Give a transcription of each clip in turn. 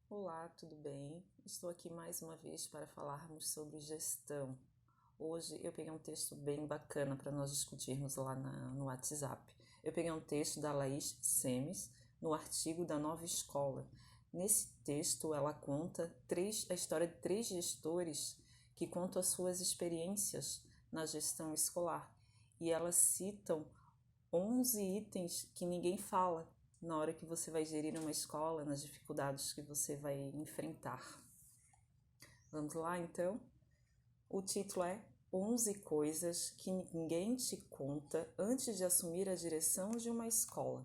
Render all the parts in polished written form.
Olá, tudo bem? Estou aqui mais uma vez para falarmos sobre gestão. Hoje eu peguei um texto bem bacana para nós discutirmos lá no WhatsApp. Eu peguei um texto da Laís Semes, no artigo da Nova Escola. Nesse texto ela conta a história de três gestores que contam as suas experiências na gestão escolar. E elas citam 11 itens que ninguém fala na hora que você vai gerir uma escola, nas dificuldades que você vai enfrentar. Vamos lá, então? O título é 11 coisas que ninguém te conta antes de assumir a direção de uma escola.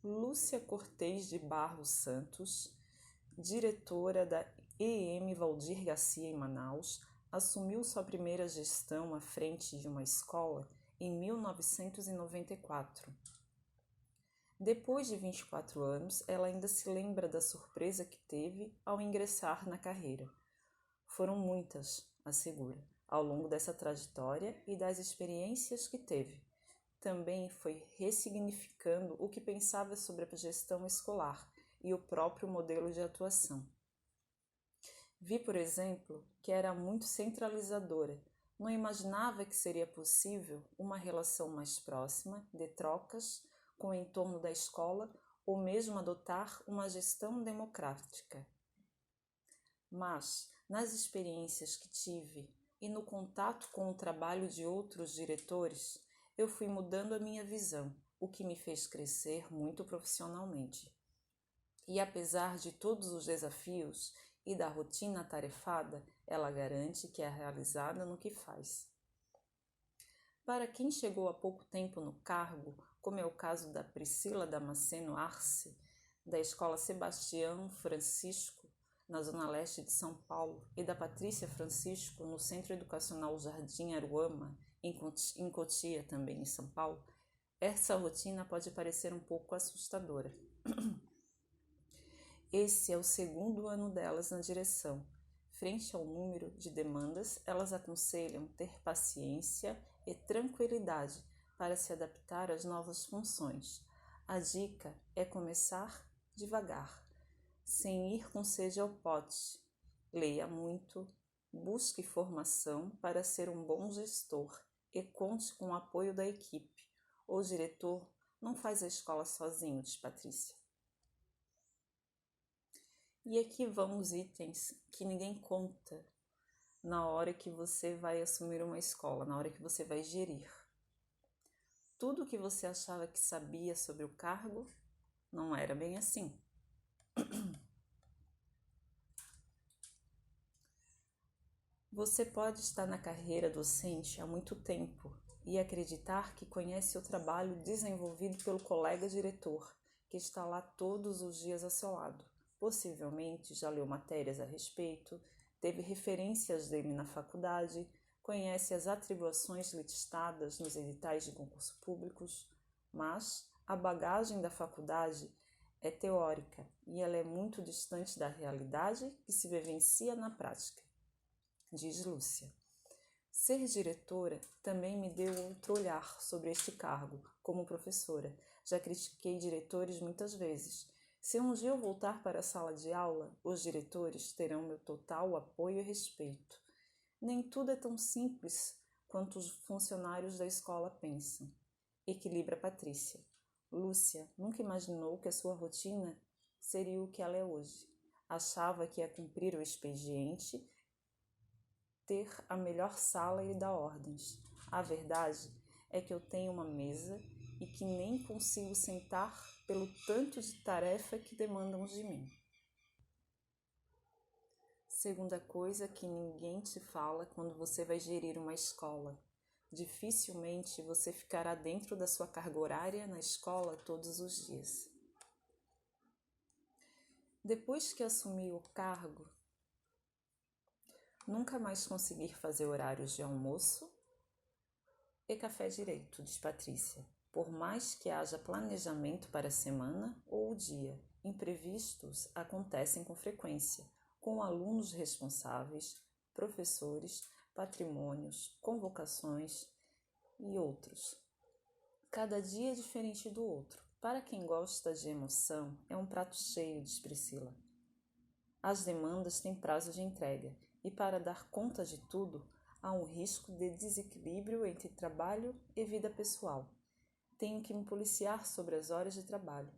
Lúcia Cortez de Barros Santos, diretora da EM Valdir Garcia em Manaus, assumiu sua primeira gestão à frente de uma escola em 1994. Depois de 24 anos, ela ainda se lembra da surpresa que teve ao ingressar na carreira. Foram muitas, assegura, ao longo dessa trajetória e das experiências que teve. Também foi ressignificando o que pensava sobre a gestão escolar e o próprio modelo de atuação. Vi, por exemplo, que era muito centralizadora. Não imaginava que seria possível uma relação mais próxima, de trocas, com o entorno da escola ou mesmo adotar uma gestão democrática. Mas, nas experiências que tive e no contato com o trabalho de outros diretores, eu fui mudando a minha visão, o que me fez crescer muito profissionalmente. E apesar de todos os desafios e da rotina atarefada, ela garante que é realizada no que faz. Para quem chegou há pouco tempo no cargo, como é o caso da Priscila Damasceno Arce, da Escola Sebastião Francisco, na Zona Leste de São Paulo, e da Patrícia Francisco, no Centro Educacional Jardim Aruama, em Cotia, também em São Paulo, essa rotina pode parecer um pouco assustadora. Esse é o segundo ano delas na direção. Frente ao número de demandas, elas aconselham ter paciência e tranquilidade para se adaptar às novas funções. A dica é começar devagar, sem ir com sede ao pote. Leia muito, busque formação para ser um bom gestor e conte com o apoio da equipe. O diretor não faz a escola sozinho, diz Patrícia. E aqui vão os itens que ninguém conta na hora que você vai assumir uma escola, na hora que você vai gerir. Tudo que você achava que sabia sobre o cargo não era bem assim. Você pode estar na carreira docente há muito tempo e acreditar que conhece o trabalho desenvolvido pelo colega diretor, que está lá todos os dias ao seu lado. Possivelmente já leu matérias a respeito, teve referências dele na faculdade, conhece as atribuições listadas nos editais de concurso públicos, mas a bagagem da faculdade é teórica e ela é muito distante da realidade que se vivencia na prática, diz Lúcia. Ser diretora também me deu outro olhar sobre este cargo, como professora. Já critiquei diretores muitas vezes. Se um dia eu voltar para a sala de aula, os diretores terão meu total apoio e respeito. Nem tudo é tão simples quanto os funcionários da escola pensam. Equilibra Patrícia. Lúcia nunca imaginou que a sua rotina seria o que ela é hoje. Achava que ia cumprir o expediente, ter a melhor sala e dar ordens. A verdade é que eu tenho uma mesa e que nem consigo sentar pelo tanto de tarefa que demandam de mim. Segunda coisa que ninguém te fala quando você vai gerir uma escola. Dificilmente você ficará dentro da sua carga horária na escola todos os dias. Depois que assumi o cargo, nunca mais conseguir fazer horários de almoço e café direito, diz Patrícia. Por mais que haja planejamento para a semana ou o dia, imprevistos acontecem com frequência, com alunos responsáveis, professores, patrimônios, convocações e outros. Cada dia é diferente do outro. Para quem gosta de emoção, é um prato cheio, diz Priscila. As demandas têm prazo de entrega e, para dar conta de tudo, há um risco de desequilíbrio entre trabalho e vida pessoal. Tenho que me policiar sobre as horas de trabalho.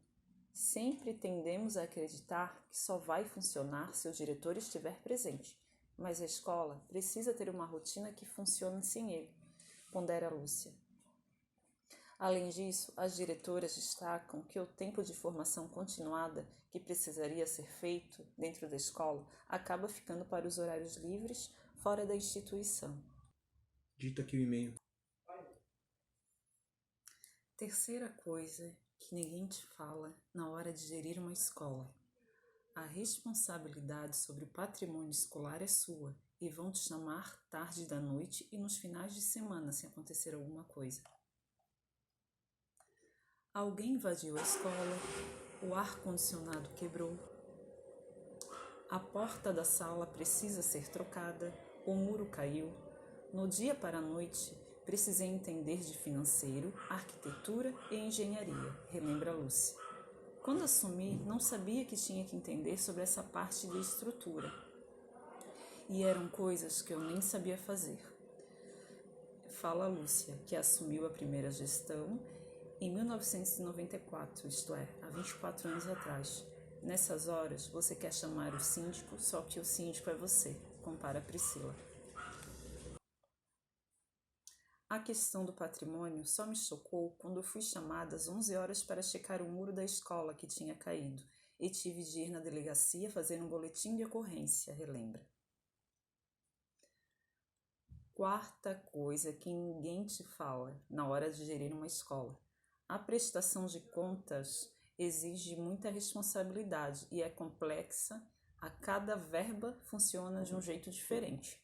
Sempre tendemos a acreditar que só vai funcionar se o diretor estiver presente, mas a escola precisa ter uma rotina que funcione sem ele, pondera Lúcia. Além disso, as diretoras destacam que o tempo de formação continuada que precisaria ser feito dentro da escola acaba ficando para os horários livres fora da instituição. Dito aqui o e-mail. Terceira coisa que ninguém te fala na hora de gerir uma escola. A responsabilidade sobre o patrimônio escolar é sua e vão te chamar tarde da noite e nos finais de semana se acontecer alguma coisa. Alguém invadiu a escola, o ar-condicionado quebrou, a porta da sala precisa ser trocada, o muro caiu. No dia para a noite, precisei entender de financeiro, arquitetura e engenharia, relembra Lúcia. Quando assumi, não sabia que tinha que entender sobre essa parte de estrutura. E eram coisas que eu nem sabia fazer. Fala Lúcia, que assumiu a primeira gestão em 1994, isto é, há 24 anos atrás. Nessas horas, você quer chamar o síndico, só que o síndico é você, compara Priscila. A questão do patrimônio só me chocou quando eu fui chamada às 11 horas para checar o muro da escola que tinha caído e tive de ir na delegacia fazer um boletim de ocorrência, relembra. Quarta coisa que ninguém te fala na hora de gerir uma escola. A prestação de contas exige muita responsabilidade e é complexa, a cada verba funciona de um jeito diferente.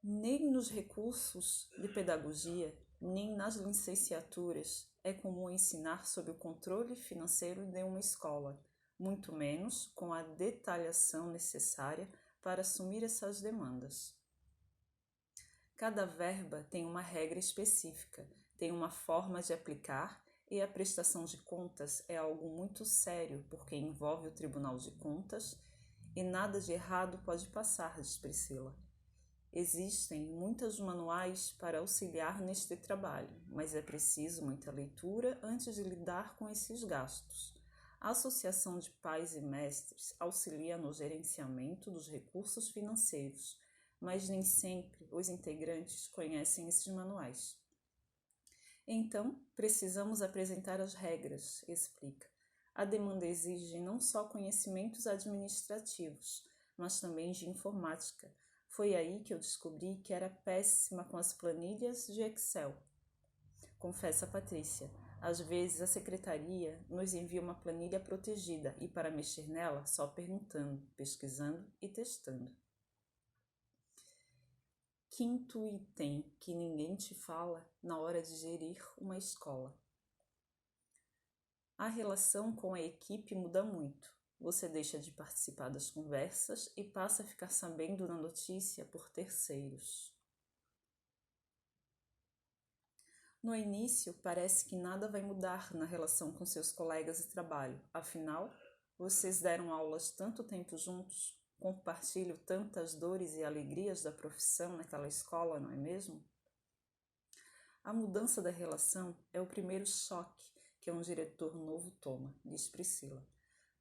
Nem nos recursos de pedagogia, nem nas licenciaturas é comum ensinar sobre o controle financeiro de uma escola, muito menos com a detalhação necessária para assumir essas demandas. Cada verba tem uma regra específica, tem uma forma de aplicar e a prestação de contas é algo muito sério porque envolve o Tribunal de Contas e nada de errado pode passar, diz Priscila. Existem muitos manuais para auxiliar neste trabalho, mas é preciso muita leitura antes de lidar com esses gastos. A Associação de Pais e Mestres auxilia no gerenciamento dos recursos financeiros, mas nem sempre os integrantes conhecem esses manuais. Então, precisamos apresentar as regras, explica. A demanda exige não só conhecimentos administrativos, mas também de informática. Foi aí que eu descobri que era péssima com as planilhas de Excel. Confessa Patrícia. Às vezes a secretaria nos envia uma planilha protegida e para mexer nela só perguntando, pesquisando e testando. Quinto item que ninguém te fala na hora de gerir uma escola. A relação com a equipe muda muito. Você deixa de participar das conversas e passa a ficar sabendo da notícia por terceiros. No início, parece que nada vai mudar na relação com seus colegas de trabalho. Afinal, vocês deram aulas tanto tempo juntos, compartilham tantas dores e alegrias da profissão naquela escola, não é mesmo? A mudança da relação é o primeiro choque que um diretor novo toma, diz Priscila.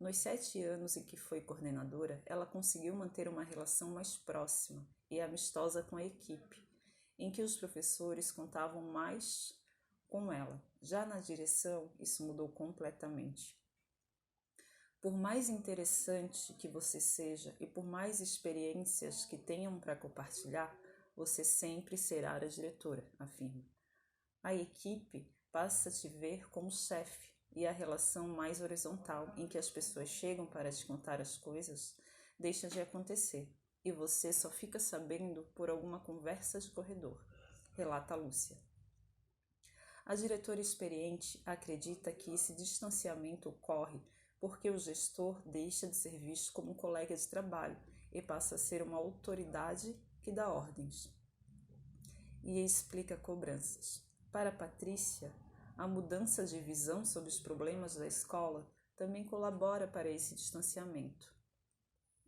Nos 7 anos em que foi coordenadora, ela conseguiu manter uma relação mais próxima e amistosa com a equipe, em que os professores contavam mais com ela. Já na direção, isso mudou completamente. Por mais interessante que você seja e por mais experiências que tenham para compartilhar, você sempre será a diretora, afirma. A equipe passa a te ver como chefe e a relação mais horizontal, em que as pessoas chegam para te contar as coisas, deixa de acontecer e você só fica sabendo por alguma conversa de corredor, relata Lúcia. A diretora experiente acredita que esse distanciamento ocorre porque o gestor deixa de ser visto como um colega de trabalho e passa a ser uma autoridade que dá ordens. E explica cobranças. Para Patrícia, a mudança de visão sobre os problemas da escola também colabora para esse distanciamento.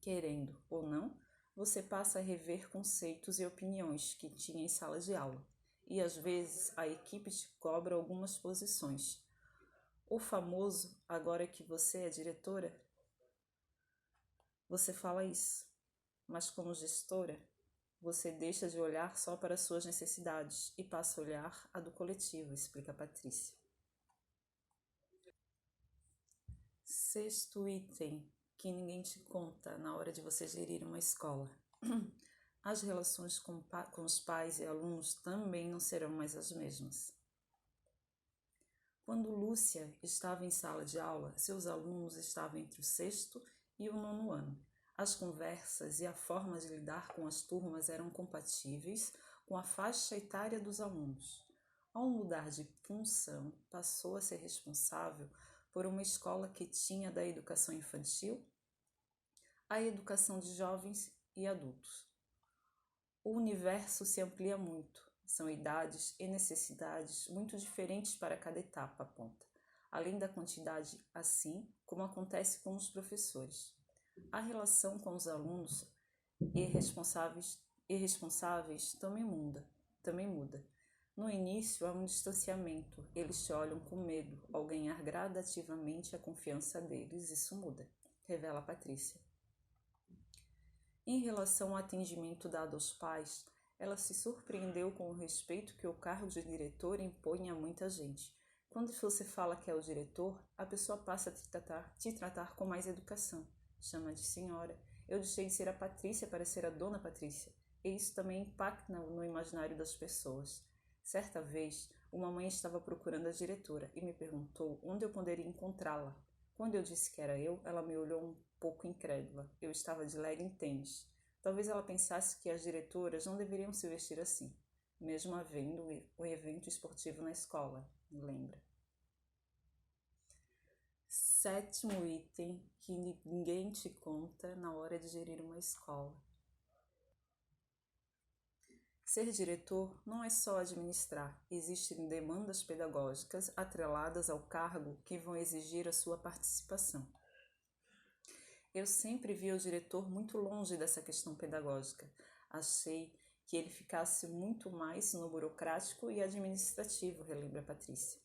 Querendo ou não, você passa a rever conceitos e opiniões que tinha em sala de aula, e às vezes a equipe te cobra algumas posições. O famoso, agora que você é diretora, você fala isso, mas como gestora, você deixa de olhar só para suas necessidades e passa a olhar a do coletivo, explica Patrícia. Sexto item que ninguém te conta na hora de você gerir uma escola. As relações com os pais e alunos também não serão mais as mesmas. Quando Lúcia estava em sala de aula, seus alunos estavam entre o sexto e o nono ano. As conversas e a forma de lidar com as turmas eram compatíveis com a faixa etária dos alunos. Ao mudar de função, passou a ser responsável por uma escola que tinha da educação infantil à educação de jovens e adultos. O universo se amplia muito, são idades e necessidades muito diferentes para cada etapa, aponta, além da quantidade, assim como acontece com os professores. A relação com os alunos e responsáveis também muda. No início há um distanciamento, eles te olham com medo, ao ganhar gradativamente a confiança deles, isso muda, revela Patrícia. Em relação ao atendimento dado aos pais, ela se surpreendeu com o respeito que o cargo de diretor impõe a muita gente. Quando você fala que é o diretor, a pessoa passa a te tratar com mais educação. Chama de senhora. Eu deixei de ser a Patrícia para ser a dona Patrícia. E isso também impacta no imaginário das pessoas. Certa vez, uma mãe estava procurando a diretora e me perguntou onde eu poderia encontrá-la. Quando eu disse que era eu, ela me olhou um pouco incrédula. Eu estava de legging tênis. Talvez ela pensasse que as diretoras não deveriam se vestir assim, mesmo havendo um evento esportivo na escola, lembra? Sétimo item que ninguém te conta na hora de gerir uma escola. Ser diretor não é só administrar, existem demandas pedagógicas atreladas ao cargo que vão exigir a sua participação. Eu sempre vi o diretor muito longe dessa questão pedagógica. Achei que ele ficasse muito mais no burocrático e administrativo, relembra Patrícia.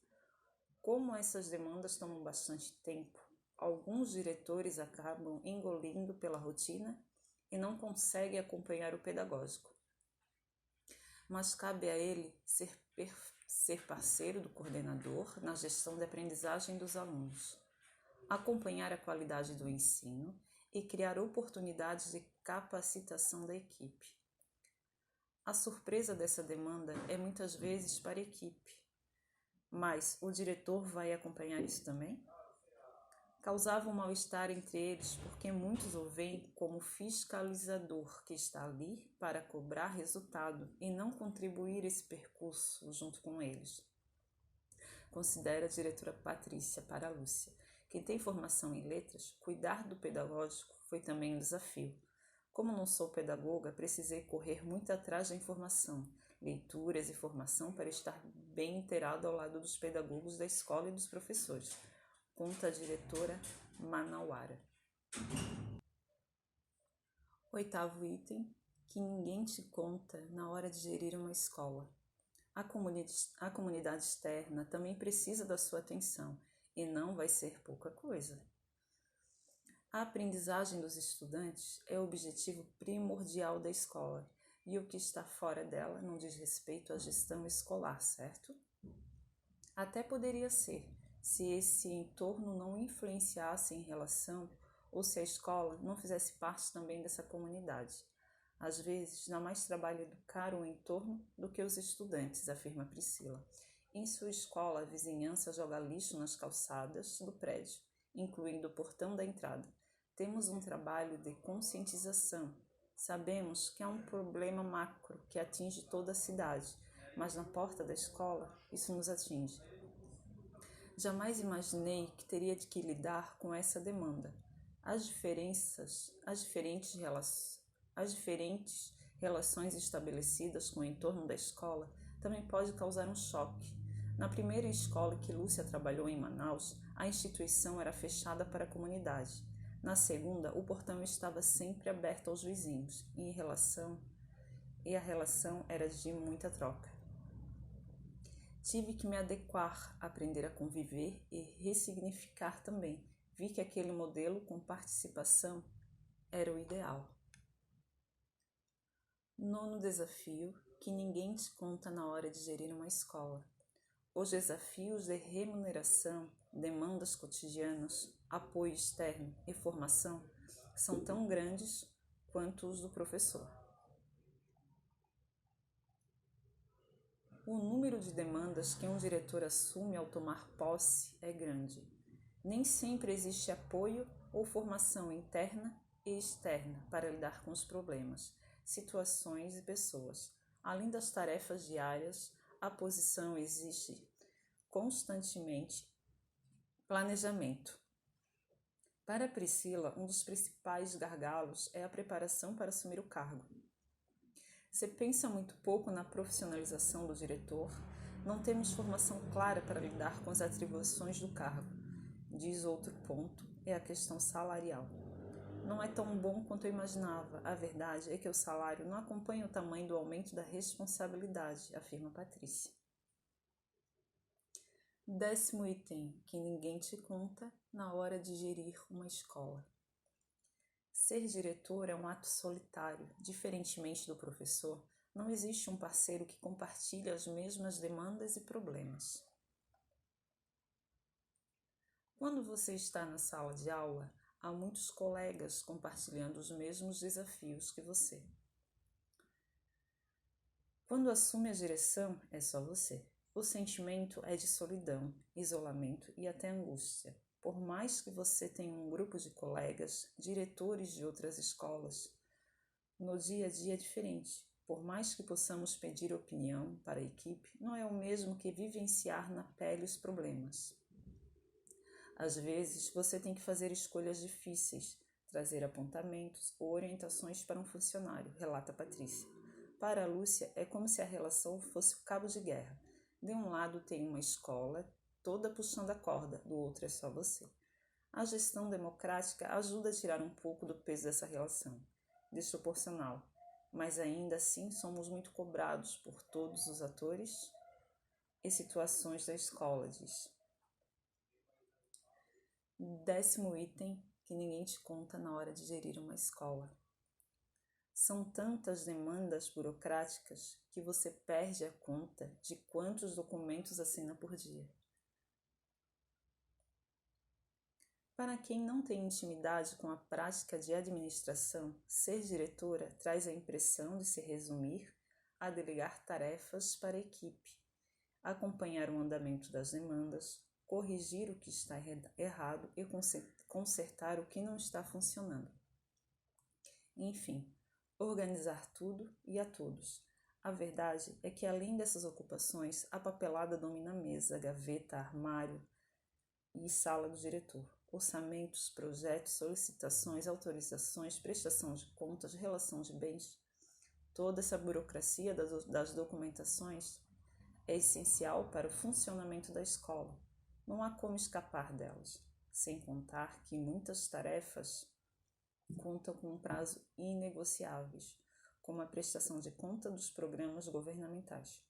Como essas demandas tomam bastante tempo, alguns diretores acabam engolindo pela rotina e não conseguem acompanhar o pedagógico. Mas cabe a ele ser parceiro do coordenador na gestão da aprendizagem dos alunos, acompanhar a qualidade do ensino e criar oportunidades de capacitação da equipe. A surpresa dessa demanda é muitas vezes para a equipe, mas o diretor vai acompanhar isso também? Causava um mal-estar entre eles porque muitos o veem como fiscalizador que está ali para cobrar resultado e não contribuir esse percurso junto com eles. Considera a diretora Patrícia para a Lúcia. Quem tem formação em letras, cuidar do pedagógico foi também um desafio. Como não sou pedagoga, precisei correr muito atrás da informação, leituras e formação para estar bem inteirado ao lado dos pedagogos da escola e dos professores, conta a diretora Manauara. Oitavo item que ninguém te conta na hora de gerir uma escola. A comunidade externa também precisa da sua atenção e não vai ser pouca coisa. A aprendizagem dos estudantes é o objetivo primordial da escola e o que está fora dela não diz respeito à gestão escolar, certo? Até poderia ser, se esse entorno não influenciasse em relação ou se a escola não fizesse parte também dessa comunidade. Às vezes, dá mais trabalho educar o entorno do que os estudantes, afirma Priscila. Em sua escola, a vizinhança joga lixo nas calçadas do prédio, incluindo o portão da entrada. Temos um trabalho de conscientização. Sabemos que é um problema macro que atinge toda a cidade, mas na porta da escola isso nos atinge. Jamais imaginei que teria de que lidar com essa demanda. As diferentes relações estabelecidas com o entorno da escola também pode causar um choque. Na primeira escola que Lúcia trabalhou em Manaus, a instituição era fechada para a comunidade. Na segunda, o portão estava sempre aberto aos vizinhos e a relação era de muita troca. Tive que me adequar, aprender a conviver e ressignificar também. Vi que aquele modelo com participação era o ideal. Nono desafio, que ninguém te conta na hora de gerir uma escola. Os desafios de remuneração, demandas cotidianas, apoio externo e formação são tão grandes quanto os do professor. O número de demandas que um diretor assume ao tomar posse é grande. Nem sempre existe apoio ou formação interna e externa para lidar com os problemas, situações e pessoas. Além das tarefas diárias, a posição exige constantemente planejamento. Para Priscila, um dos principais gargalos é a preparação para assumir o cargo. Você pensa muito pouco na profissionalização do diretor, não temos formação clara para lidar com as atribuições do cargo. Diz outro ponto, é a questão salarial. Não é tão bom quanto eu imaginava. A verdade é que o salário não acompanha o tamanho do aumento da responsabilidade, afirma Patrícia. 10º item, que ninguém te conta na hora de gerir uma escola. Ser diretor é um ato solitário. Diferentemente do professor, não existe um parceiro que compartilhe as mesmas demandas e problemas. Quando você está na sala de aula, há muitos colegas compartilhando os mesmos desafios que você. Quando assume a direção, é só você. O sentimento é de solidão, isolamento e até angústia. Por mais que você tenha um grupo de colegas, diretores de outras escolas, no dia a dia é diferente. Por mais que possamos pedir opinião para a equipe, não é o mesmo que vivenciar na pele os problemas. Às vezes, você tem que fazer escolhas difíceis, trazer apontamentos ou orientações para um funcionário, relata Patrícia. Para a Lúcia, é como se a relação fosse o cabo de guerra. De um lado tem uma escola, toda puxando a corda, do outro é só você. A gestão democrática ajuda a tirar um pouco do peso dessa relação, desproporcional, mas ainda assim somos muito cobrados por todos os atores e situações da escola, diz. 10º item, que ninguém te conta na hora de gerir uma escola. São tantas demandas burocráticas que você perde a conta de quantos documentos assina por dia. Para quem não tem intimidade com a prática de administração, ser diretora traz a impressão de se resumir a delegar tarefas para a equipe, acompanhar o andamento das demandas, corrigir o que está errado e consertar o que não está funcionando. Enfim, organizar tudo e a todos. A verdade é que, além dessas ocupações, a papelada domina a mesa, gaveta, armário e sala do diretor. Orçamentos, projetos, solicitações, autorizações, prestação de contas, relação de bens. Toda essa burocracia das documentações é essencial para o funcionamento da escola. Não há como escapar delas, sem contar que muitas tarefas contam com um prazo inegociáveis, como a prestação de conta dos programas governamentais.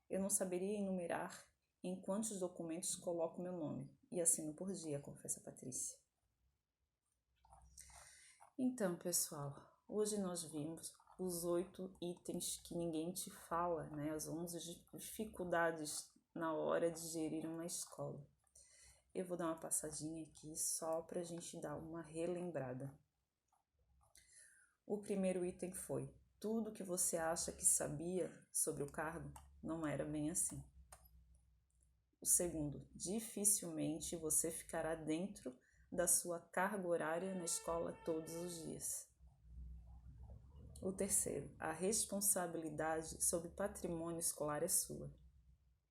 Eu não saberia enumerar em quantos documentos coloco meu nome e assino por dia, confessa Patrícia. Então, pessoal, hoje nós vimos os 8 itens que ninguém te fala, né? As 11 dificuldades na hora de gerir uma escola. Eu vou dar uma passadinha aqui só para a gente dar uma relembrada. O primeiro item foi: tudo que você acha que sabia sobre o cargo não era bem assim. O segundo: dificilmente você ficará dentro da sua carga horária na escola todos os dias. O terceiro: a responsabilidade sobre patrimônio escolar é sua.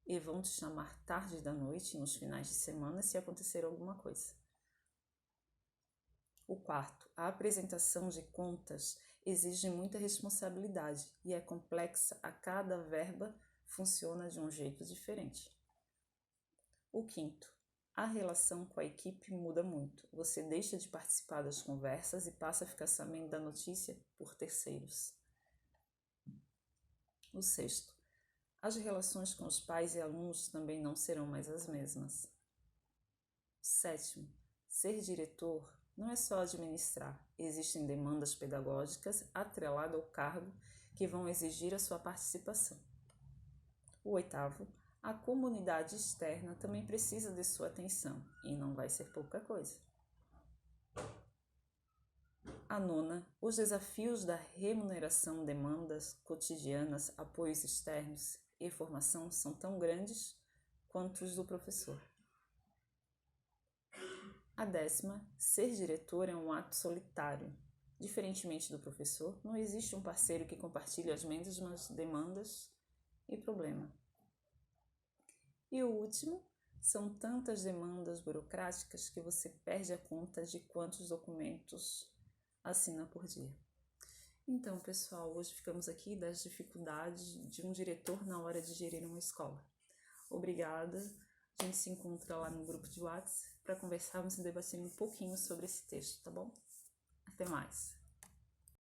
E vão te chamar tarde da noite nos finais de semana se acontecer alguma coisa. O quarto: a apresentação de contas exige muita responsabilidade e é complexa a cada verba funciona de um jeito diferente. O quinto, a relação com a equipe muda muito. Você deixa de participar das conversas e passa a ficar sabendo da notícia por terceiros. O sexto, as relações com os pais e alunos também não serão mais as mesmas. O sétimo, ser diretor não é só administrar. Existem demandas pedagógicas atreladas ao cargo que vão exigir a sua participação. O oitavo, a comunidade externa também precisa de sua atenção e não vai ser pouca coisa. A nona, os desafios da remuneração, demandas cotidianas, apoios externos e formação são tão grandes quanto os do professor. A décima, ser diretor é um ato solitário. Diferentemente do professor, não existe um parceiro que compartilhe as mesmas demandas e problemas. E o último, são tantas demandas burocráticas que você perde a conta de quantos documentos assina por dia. Então, pessoal, hoje ficamos aqui das dificuldades de um diretor na hora de gerir uma escola. Obrigada. A gente se encontra lá no grupo de WhatsApp para conversarmos e debatermos um pouquinho sobre esse texto, tá bom? Até mais.